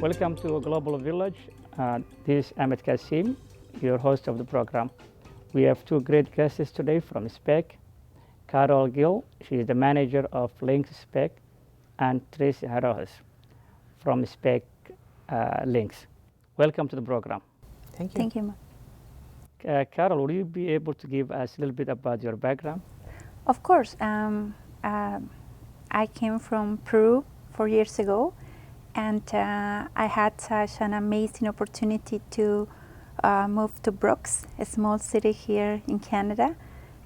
Welcome to Global Village. This is Ahmed Kassim, your host of the program. We have two great guests today from SPEC. Carol Gill, she is the manager of Links SPEC, and Tracy Harojas from SPEC Links. Welcome to the program. Thank you. Thank you. Carol, would you be able to give us a little bit about your background? Of course. I came from Peru 4 years ago, and I had such an amazing opportunity to move to Brooks, a small city here in Canada.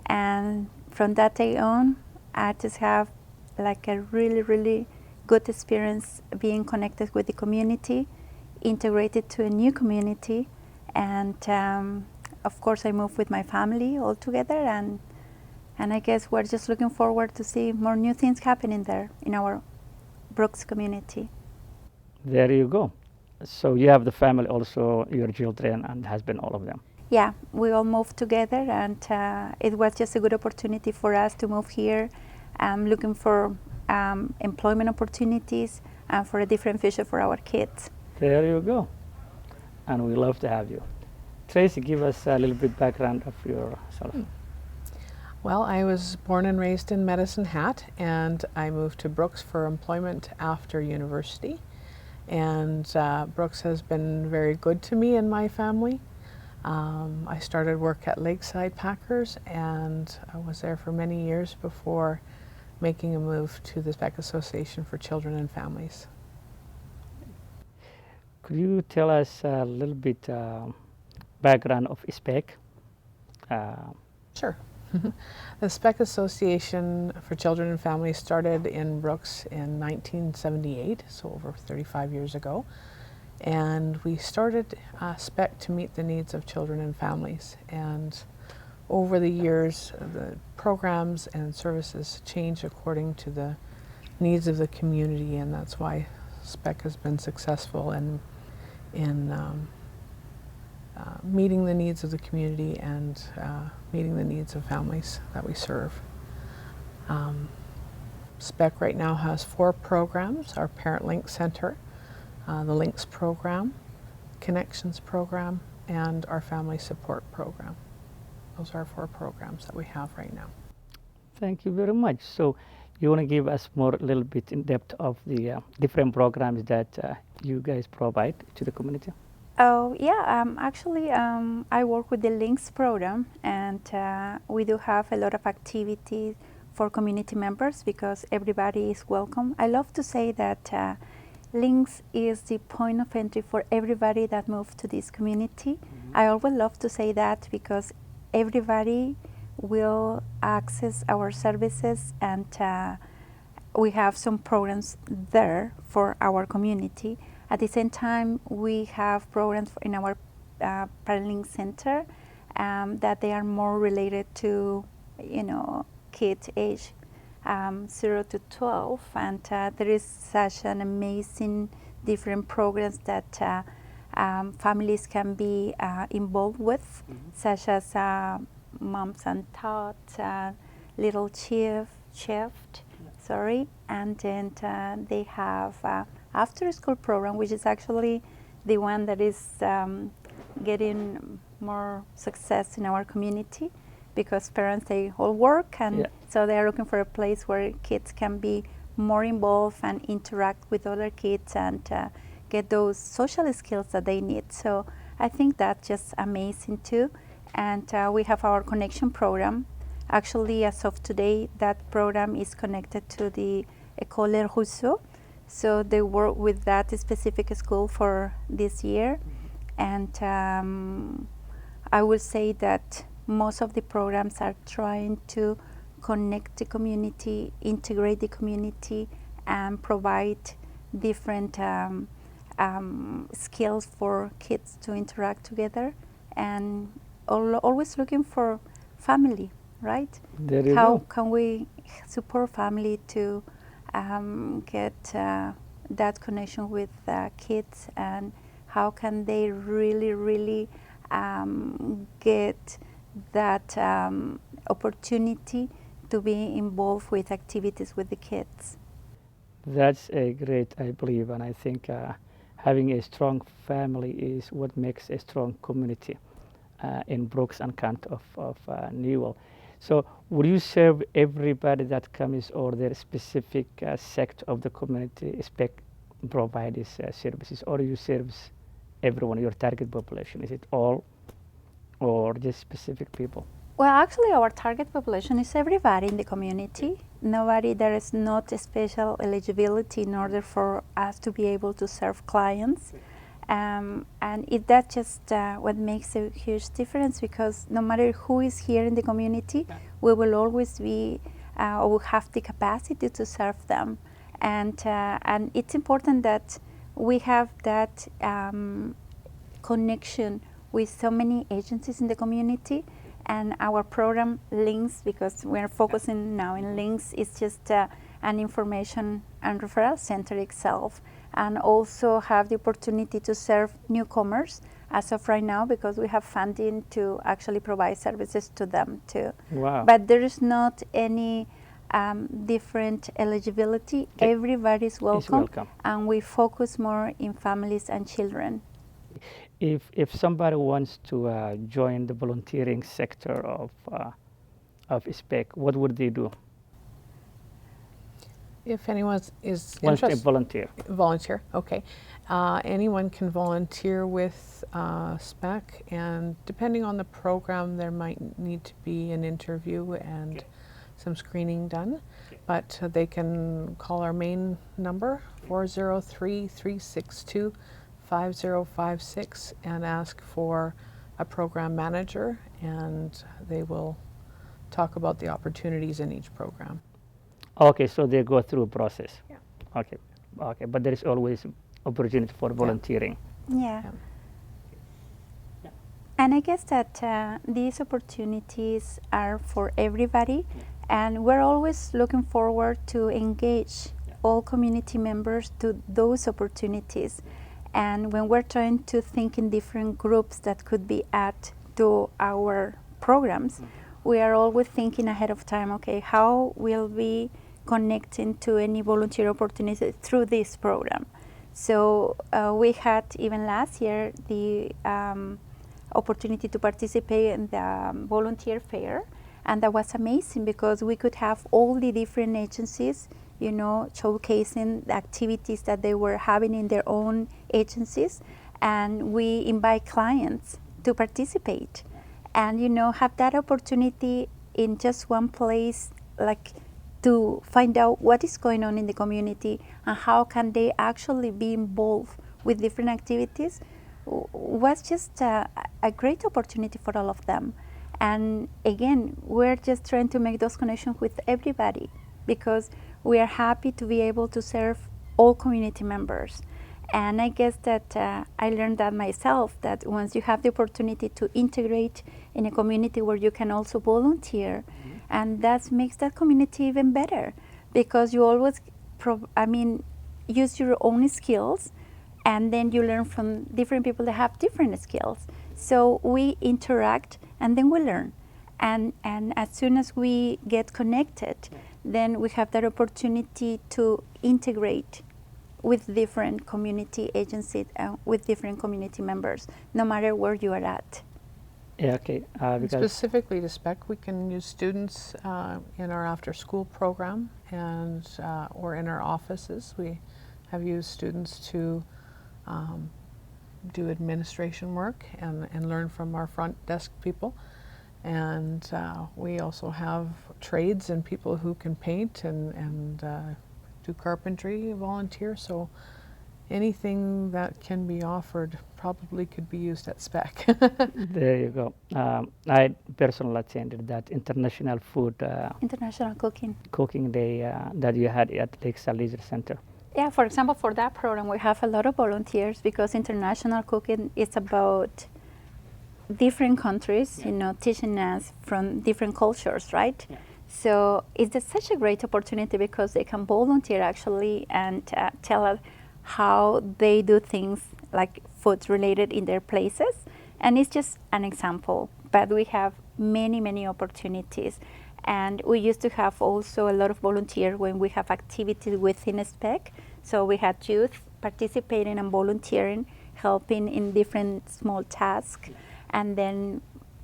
And from that day on, I just have like a really, really good experience being connected with the community, integrated to a new community, and of course I moved with my family all together, and I guess we're just looking forward to see more new things happening there in our Brooks community. There you go. So you have the family also, your children and husband, all of them. Yeah, we all moved together, and it was just a good opportunity for us to move here, looking for employment opportunities and for a different future for our kids. There you go. And we love to have you. Tracy, give us a little bit background of yourself. Well, I was born and raised in Medicine Hat, and I moved to Brooks for employment after university. And Brooks has been very good to me and my family. I started work at Lakeside Packers, and I was there for many years before making a move to the SPEC Association for Children and Families. Could you tell us a little bit background of SPEC? Sure. The SPEC Association for Children and Families started in Brooks in 1978, so over 35 years ago. And we started SPEC to meet the needs of children and families. And over the years, the programs and services change according to the needs of the community, and that's why SPEC has been successful in meeting the needs of the community and meeting the needs of families that we serve. SPEC right now has 4 programs: our Parent Link Center, the Links program, Connections program, and our Family Support program. Those are our 4 programs that we have right now. Thank you very much. So you want to give us more a little bit in depth of the different programs that you guys provide to the community? Oh yeah, actually I work with the Links program, and we do have a lot of activities for community members because everybody is welcome. I love to say that Links is the point of entry for everybody that moves to this community. Mm-hmm. I always love to say that because everybody will access our services, and we have some programs there for our community. At the same time, we have programs in our Parent Link Center that they are more related to, kids age 0 to 12, and there is such an amazing different programs that families can be involved with, mm-hmm. such as Moms and Tots, Little Chef, and then they have after school program, which is actually the one that is getting more success in our community because parents, they all work, and so they are looking for a place where kids can be more involved and interact with other kids and get those social skills that they need. So I think that's just amazing too. And we have our connection program. Actually, as of today, that program is connected to the École Rousseau. So they work with that specific school for this year. Mm-hmm. And I will say that most of the programs are trying to connect the community, integrate the community, and provide different skills for kids to interact together, and always looking for family, right? How can we support family to get that connection with kids, and how can they really get that opportunity to be involved with activities with the kids? That's a great, I believe, and I think having a strong family is what makes a strong community in Brooks and Kent of Newell. So would you serve everybody that comes, or there specific sect of the community expect provide these services, or you serve everyone, your target population? Is it all or just specific people? Well, actually, our target population is everybody in the community. Nobody, there is not a special eligibility in order for us to be able to serve clients. And that's just what makes a huge difference, because no matter who is here in the community, we will always be or will have the capacity to serve them. And it's important that we have that connection with so many agencies in the community. And our program Links, because we're focusing now in Links, is just an information and referral center itself, and also have the opportunity to serve newcomers as of right now, because we have funding to actually provide services to them too. Wow. But there is not any different eligibility. Okay. Everybody is welcome, welcome. and we focus more in families and children. If somebody wants to join the volunteering sector of SPEC, what would they do? If anyone is Wants to interested, volunteer. okay. Anyone can volunteer with SPEC, and depending on the program, there might need to be an interview and some screening done. But they can call our main number, 403-362-5056, and ask for a program manager, and they will talk about the opportunities in each program. Okay, so they go through a process. Yeah. Okay, but there is always opportunity for volunteering. Yeah. Yeah. And I guess that these opportunities are for everybody, and we're always looking forward to engage all community members to those opportunities. And when we're trying to think in different groups that could be added to our programs, we are always thinking ahead of time, okay, how will we connecting to any volunteer opportunity through this program? So we had even last year the opportunity to participate in the volunteer fair, and that was amazing because we could have all the different agencies, you know, showcasing the activities that they were having in their own agencies, and we invite clients to participate and, you know, have that opportunity in just one place, like to find out what is going on in the community and how can they actually be involved with different activities was just a great opportunity for all of them. And again, we're just trying to make those connections with everybody because we are happy to be able to serve all community members. And I guess that I learned that myself, that once you have the opportunity to integrate in a community where you can also volunteer, and that makes that community even better because you always, use your own skills, and then you learn from different people that have different skills. So we interact and then we learn. And as soon as we get connected, then we have that opportunity to integrate with different community agencies and with different community members, no matter where you are at. Yeah, okay. Specifically to SPEC, we can use students in our after-school program and or in our offices. We have used students to do administration work and learn from our front desk people. And we also have trades and people who can paint and do carpentry volunteer. So anything that can be offered probably could be used at SPEC. There you go. I personally attended that international food International cooking day that you had at Lakeside Leisure Center. Yeah, for example, for that program, we have a lot of volunteers because international cooking is about different countries, you know, teaching us from different cultures, right? Yeah. So it's such a great opportunity because they can volunteer actually and tell us how they do things like food related in their places. And it's just an example, but we have many, many opportunities. And we used to have also a lot of volunteers when we have activities within SPEC. So we had youth participating and volunteering, helping in different small tasks, and then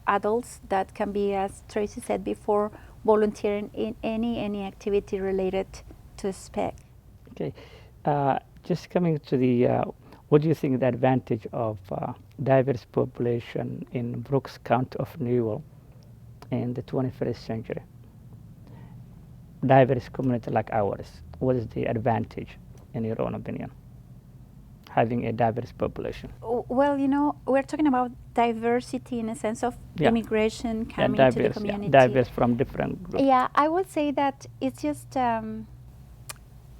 adults that can be, as Tracy said before, volunteering in any activity related to SPEC. Okay, just coming to the, what do you think the advantage of diverse population in Brooks County of Newell in the 21st century? Diverse community like ours, what is the advantage in your own opinion? Having a diverse population. Well, you know, we're talking about diversity in a sense of immigration coming to the community. Diverse from different groups. Yeah, I would say that it's just a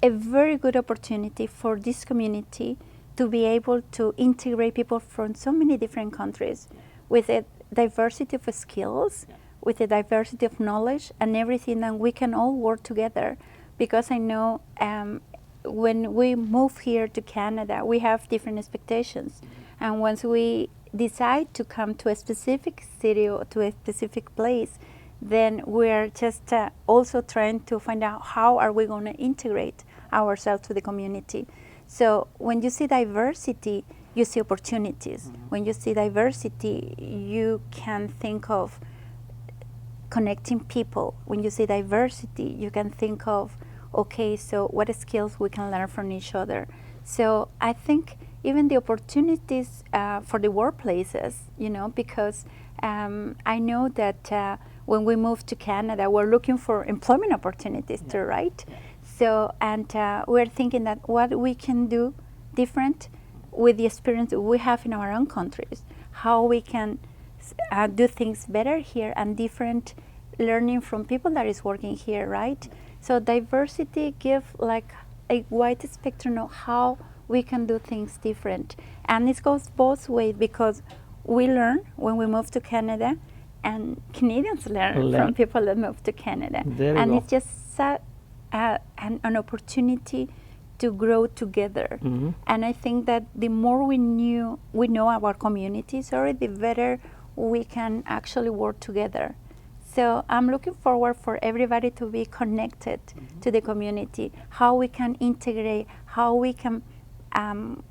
very good opportunity for this community to be able to integrate people from so many different countries with a diversity of skills, with a diversity of knowledge and everything, and we can all work together. Because I know when we move here to Canada, we have different expectations. And once we decide to come to a specific city or to a specific place, then we're just also trying to find out how are we going to integrate ourselves to the community. So when you see diversity, you see opportunities. When you see diversity, you can think of connecting people. When you see diversity, you can think of, okay, so what skills we can learn from each other. So I think even the opportunities for the workplaces, you know, because I know that when we move to Canada, we're looking for employment opportunities too, right? So, and we're thinking that what we can do different with the experience we have in our own countries, how we can do things better here and different, learning from people that is working here, right? So diversity give like a wide spectrum of how we can do things different. And it goes both ways, because we learn when we move to Canada, and Canadians learn from people that move to Canada. And it's just an opportunity to grow together. And I think that the more we know our communities, the better we can actually work together. So I'm looking forward for everybody to be connected to the community, how we can integrate, how we can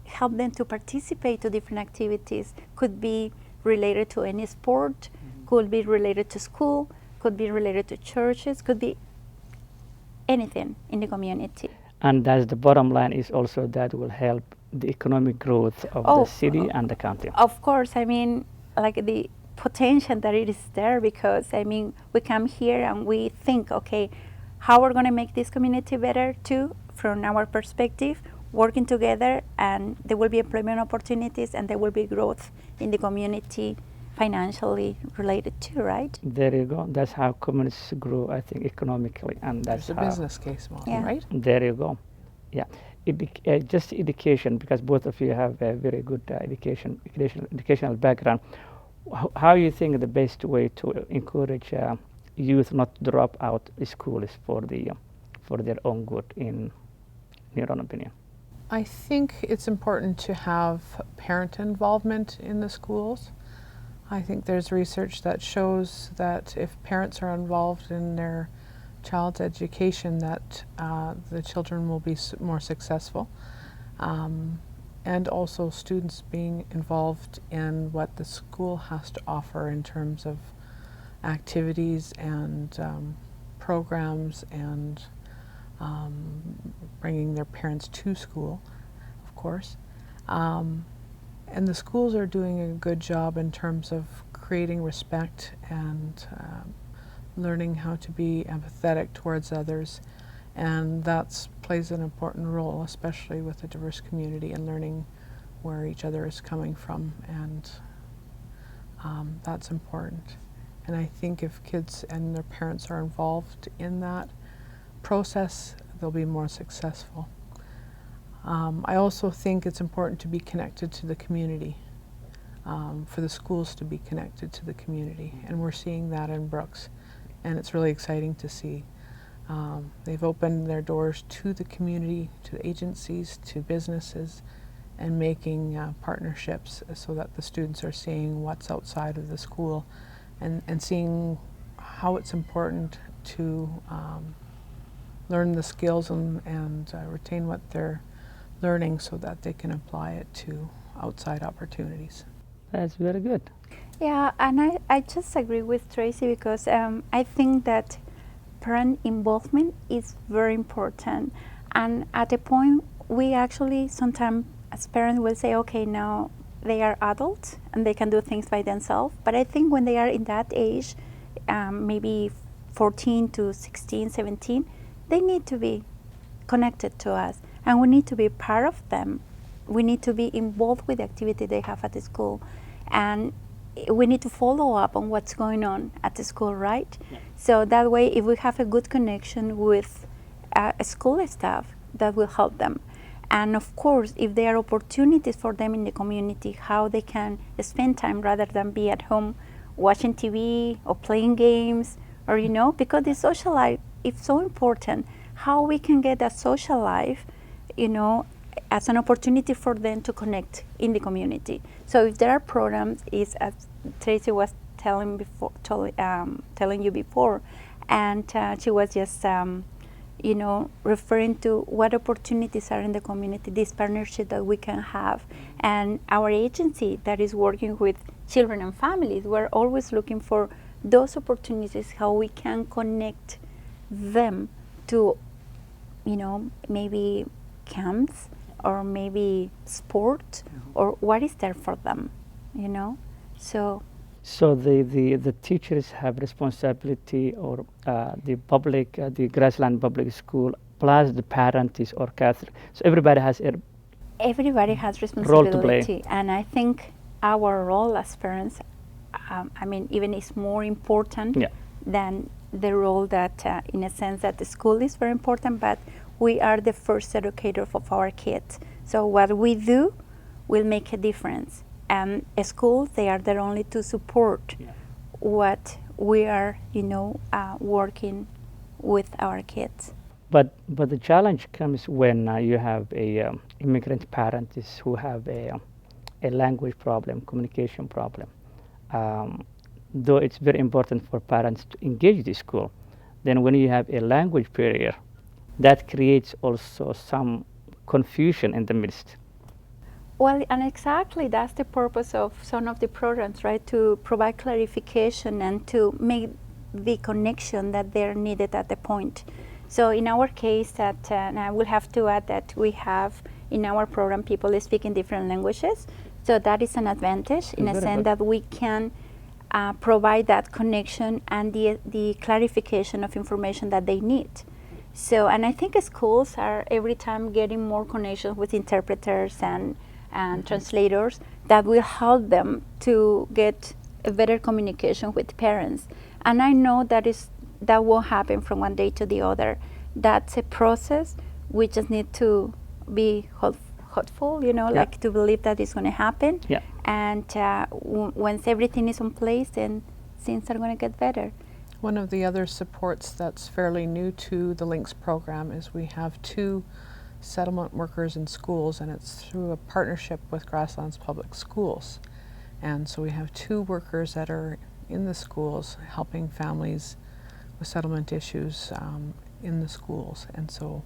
help them to participate to different activities. Could be related to any sport, could be related to school, could be related to churches, could be anything in the community. And that's the bottom line, is also that will help the economic growth of the city and the county. Of course, I mean, like the potential that it is there, because I mean, we come here and we think, okay, how we're going to make this community better too, from our perspective, working together, and there will be employment opportunities and there will be growth in the community financially related too, right? There you go. That's how communities grow, I think, economically, and that's a business case model, right? There you go. Yeah. Just education, because both of you have a very good educational background. How you think the best way to encourage youth not to drop out school is for their own good, in your own opinion? I think it's important to have parent involvement in the schools. I think there's research that shows that if parents are involved in their child's education, that the children will be more successful. And also students being involved in what the school has to offer in terms of activities and programs, and bringing their parents to school, of course. And the schools are doing a good job in terms of creating respect and learning how to be empathetic towards others. And that plays an important role, especially with a diverse community, and learning where each other is coming from, and that's important. And I think if kids and their parents are involved in that process, they'll be more successful. I also think it's important to be connected to the community, for the schools to be connected to the community, and we're seeing that in Brooks, and it's really exciting to see. They've opened their doors to the community, to agencies, to businesses, and making partnerships so that the students are seeing what's outside of the school, and seeing how it's important to learn the skills and retain what they're learning so that they can apply it to outside opportunities. That's very good. Yeah, and I just agree with Tracy because I think that parent involvement is very important. And at a point, we actually sometimes as parents will say, okay, now they are adults and they can do things by themselves. But I think when they are in that age, maybe 14 to 16, 17, they need to be connected to us and we need to be part of them. We need to be involved with the activity they have at the school. And we need to follow up on what's going on at the school, right? Yeah. So that way, if we have a good connection with school staff, that will help them. And of course, if there are opportunities for them in the community, how they can spend time rather than be at home watching TV or playing games, or because the social life is so important. How we can get that social life, as an opportunity for them to connect in the community. So if there are programs, is as Tracy was telling you before, and she was just referring to what opportunities are in the community, this partnership that we can have, and our agency that is working with children and families. We're always looking for those opportunities, how we can connect them to, maybe camps or maybe sport, or what is there for them, So the teachers have responsibility, or the Grassland Public School, plus the parent is or Catholic. So everybody has responsibility, and I think our role as parents, even is more important than the role that, in a sense, that the school is very important, but we are the first educator of our kids. So what we do will make a difference. And schools, they are there only to support what we are, working with our kids. But the challenge comes when you have immigrant parents who have a language problem, communication problem. Though it's very important for parents to engage the school, then when you have a language barrier, that creates also some confusion in the midst. Well, and exactly that's the purpose of some of the programs, right? To provide clarification and to make the connection that they're needed at the point. So in our case, and I will have to add that we have in our program people speaking different languages. So that is an advantage in a sense that we can provide that connection and the clarification of information that they need. So, and I think schools are every time getting more connections with interpreters and translators that will help them to get a better communication with parents. And I know that won't happen from one day to the other. That's a process. We just need to be hopeful, like to believe that it's going to happen. Yeah. And once everything is in place, then things are going to get better. One of the other supports that's fairly new to the LINKS program is we have 2 settlement workers in schools, and it's through a partnership with Grasslands Public Schools. And so we have 2 workers that are in the schools helping families with settlement issues in the schools. And so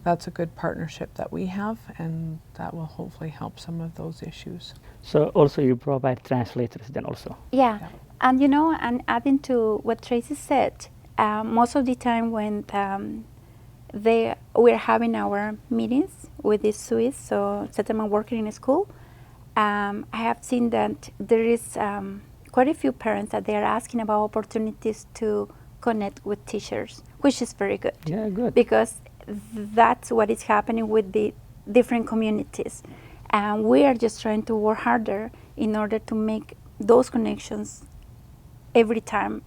that's a good partnership that we have, and that will hopefully help some of those issues. So also you provide translators then also? Yeah. And and adding to what Tracy said, most of the time when we're having our meetings with the Swiss, so settlement worker in a school, I have seen that there is quite a few parents that they are asking about opportunities to connect with teachers, which is very good. Yeah, good. Because that's what is happening with the different communities. And we are just trying to work harder in order to make those connections every time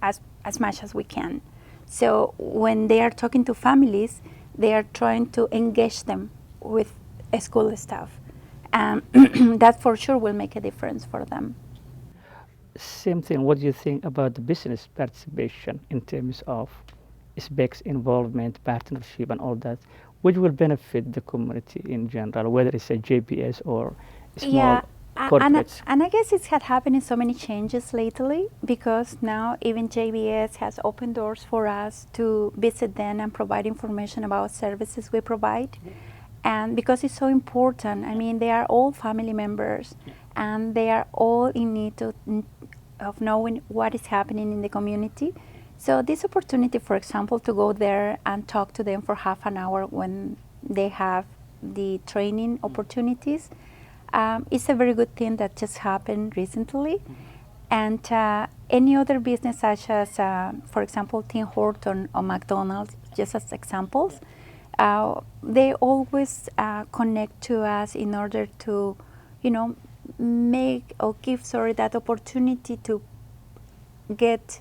as much as we can. So when they are talking to families, they are trying to engage them with school staff. And that for sure will make a difference for them. Same thing, what do you think about the business participation in terms of SPEC's involvement, partnership and all that, which will benefit the community in general, whether it's a JPS or small corporates? And I guess it's had happened in so many changes lately, because now even JBS has opened doors for us to visit them and provide information about services we provide. And because it's so important, I mean, they are all family members, and they are all in need of knowing what is happening in the community. So this opportunity, for example, to go there and talk to them for half an hour when they have the training opportunities, is a very good thing that just happened recently. And any other business such as, for example, Tim Horton or McDonald's, just as examples, they always connect to us in order to, make or give, that opportunity to get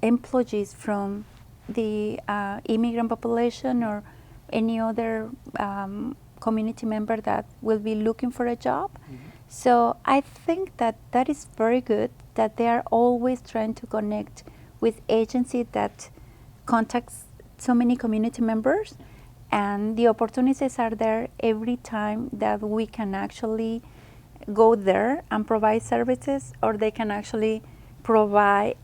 employees from the immigrant population or any other community member that will be looking for a job. So I think that that is very good, that they are always trying to connect with agencies that contacts so many community members, and the opportunities are there every time that we can actually go there and provide services, or they can actually provide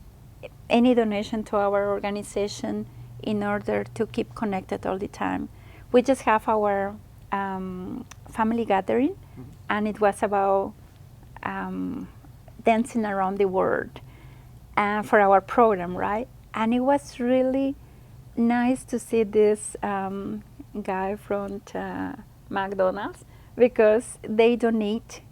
any donation to our organization in order to keep connected all the time. We just have our family gathering, and it was about dancing around the world for our program, right? And it was really nice to see this guy from McDonald's, because they donate,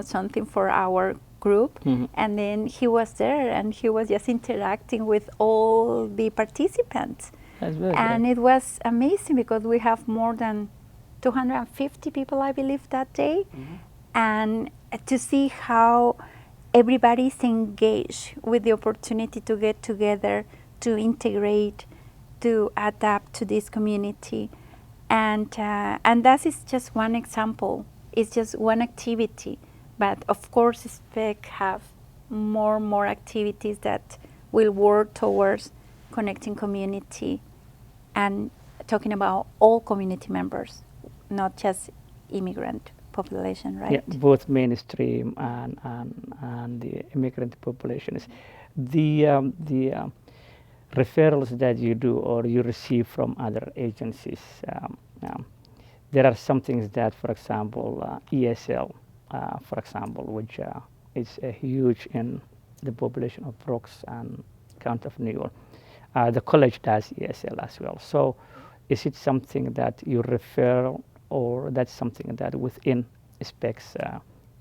something for our group, and then he was there and he was just interacting with all the participants. That's very And great. it was amazing because we have more than 250 people, I believe, that day. And to see how everybody is engaged with the opportunity to get together, to integrate, to adapt to this community. And that is just one example. It's just one activity. But of course, SPEC have more activities that will work towards connecting community and talking about all community members, not just immigrant population, right? Yeah, both mainstream and the immigrant populations. The referrals that you do or you receive from other agencies, there are some things that, for example, ESL, for example, which is huge in the population of Brooks and County of New York. The college does ESL as well. So is it something that you refer, or that's something that within specs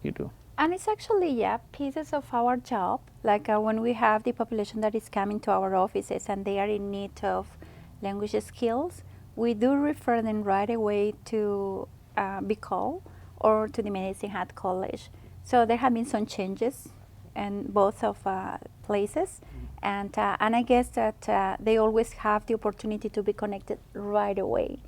you do? And it's actually, pieces of our job. Like when we have the population that is coming to our offices and they are in need of language skills, we do refer them right away to BCOL or to the Medicine Hat College. So there have been some changes in both of places. And I guess that they always have the opportunity to be connected right away.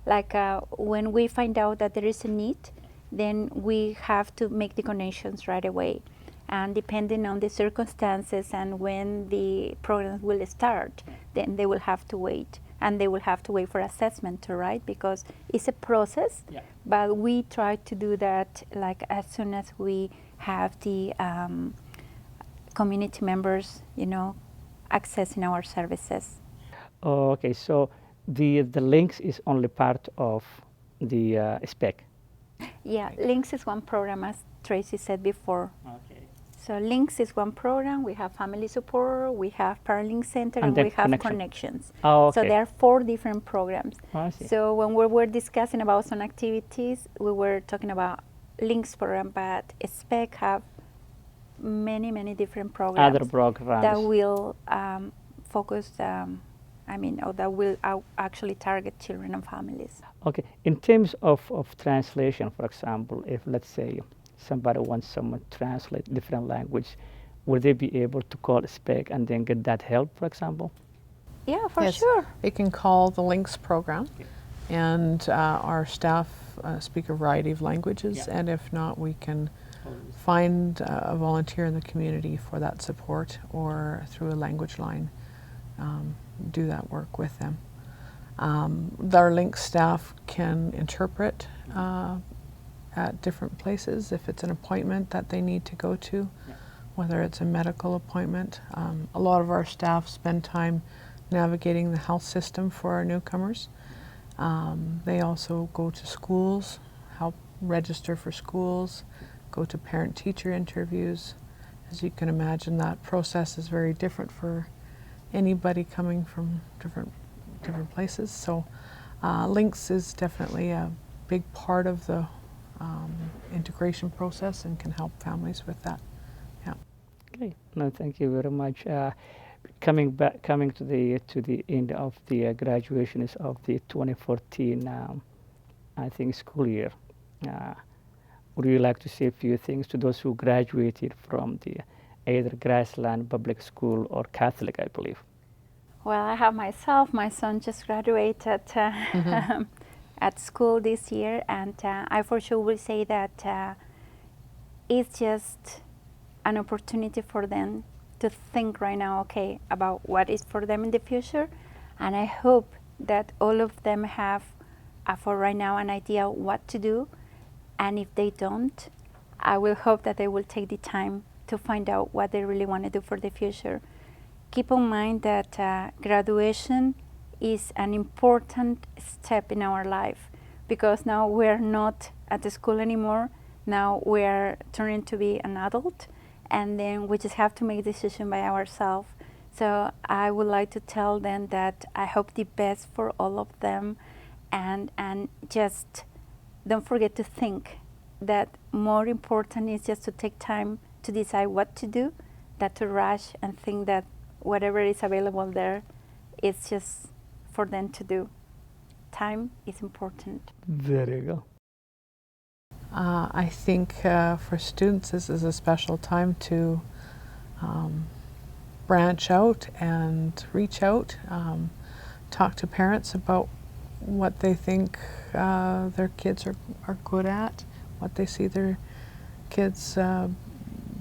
Like when we find out that there is a need, then we have to make the connections right away. And depending on the circumstances and when the program will start, then they will have to wait. And they will have to wait for assessment too, right? Because it's a process, but we try to do that like as soon as we have the community members, accessing our services. Oh, okay, so the links is only part of the spec. Yeah, Links is one program, as Tracy said before. Okay. So Links is one program. We have family support, we have Paralink Center, And and then we have Connection. Connections. Oh, okay. So there are 4 different programs. Oh, I see. So when we were discussing about some activities, we were talking about Links program, but SPEC have many different programs Other programs. that will focus, or that will actually target children and families. Okay, in terms of translation, for example, if let's say somebody wants someone to translate different language, will they be able to call SPEC and then get that help, for example? Yeah, for Yes, sure. they can call the Links program, and our staff speak a variety of languages, and if not, we can find a volunteer in the community for that support, or through a language line, do that work with them. Our Links staff can interpret at different places if it's an appointment that they need to go to, whether it's a medical appointment. A lot of our staff spend time navigating the health system for our newcomers, They also go to schools, help register for schools, go to parent-teacher interviews. As you can imagine, that process is very different for anybody coming from different places. So Links is definitely a big part of the integration process and can help families with that. Yeah. Okay, no, thank you very much. Coming to the end of the graduation is of the 2014, I think, school year. Would you like to say a few things to those who graduated from the either Grassland Public School or Catholic, I believe? Well, I have myself. My son just graduated at school this year, and I for sure will say that it's just an opportunity for them to think right now, okay, about what is for them in the future. And I hope that all of them have, for right now, an idea what to do. And if they don't, I will hope that they will take the time to find out what they really want to do for the future. Keep in mind that graduation is an important step in our life, because now we're not at the school anymore. Now we're turning to be an adult, and then we just have to make a decision by ourselves. So I would like to tell them that I hope the best for all of them, and just don't forget to think that more important is just to take time to decide what to do, than to rush and think that whatever is available there, it's just for them to do. Time is important. There you go. I think for students this is a special time to branch out and reach out, talk to parents about what they think their kids are good at, what they see their kids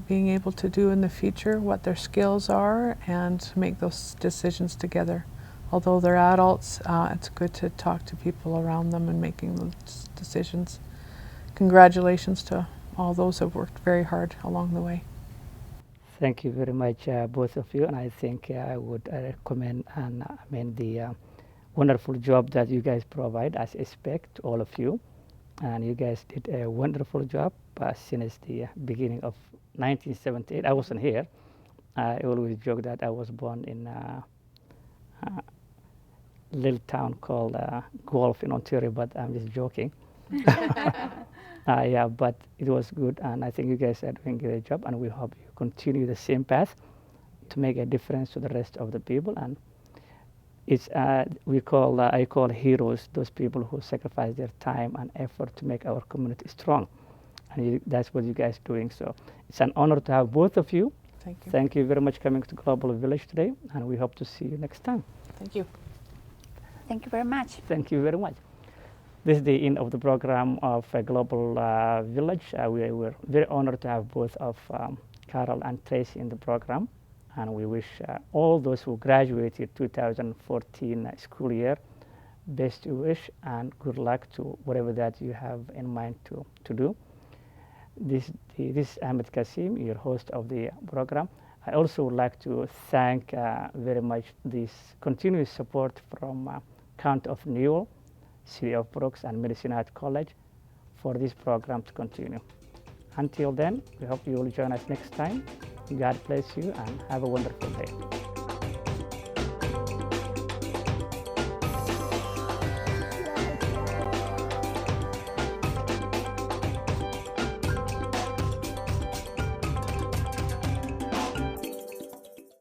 being able to do in the future, what their skills are, and make those decisions together. Although they're adults, it's good to talk to people around them and making those decisions. Congratulations to all those who have worked very hard along the way. Thank you very much, both of you, and I think I would recommend and the wonderful job that you guys provide as SPEC to all of you, and you guys did a wonderful job since the beginning of 1978. I wasn't here. I always joke that I was born in a little town called Guelph in Ontario, but I'm just joking. Yeah, but it was good, and I think you guys are doing a great job, and we hope you continue the same path to make a difference to the rest of the people. And it's I call heroes those people who sacrifice their time and effort to make our community strong, and that's what you guys are doing. So it's an honor to have both of you. Thank you. Thank you very much for coming to Global Village today, and we hope to see you next time. Thank you. Thank you very much. Thank you very much. This is the end of the program of Global Village. We were very honored to have both of Carol and Tracy in the program, and we wish all those who graduated 2014 school year best wish and good luck to whatever that you have in mind to do. This is Ahmed Kasim, your host of the program. I also would like to thank very much this continuous support from County of Newell, City of Brooks, and Medicine Hat College for this program to continue. Until then, we hope you will join us next time. God bless you and have a wonderful day.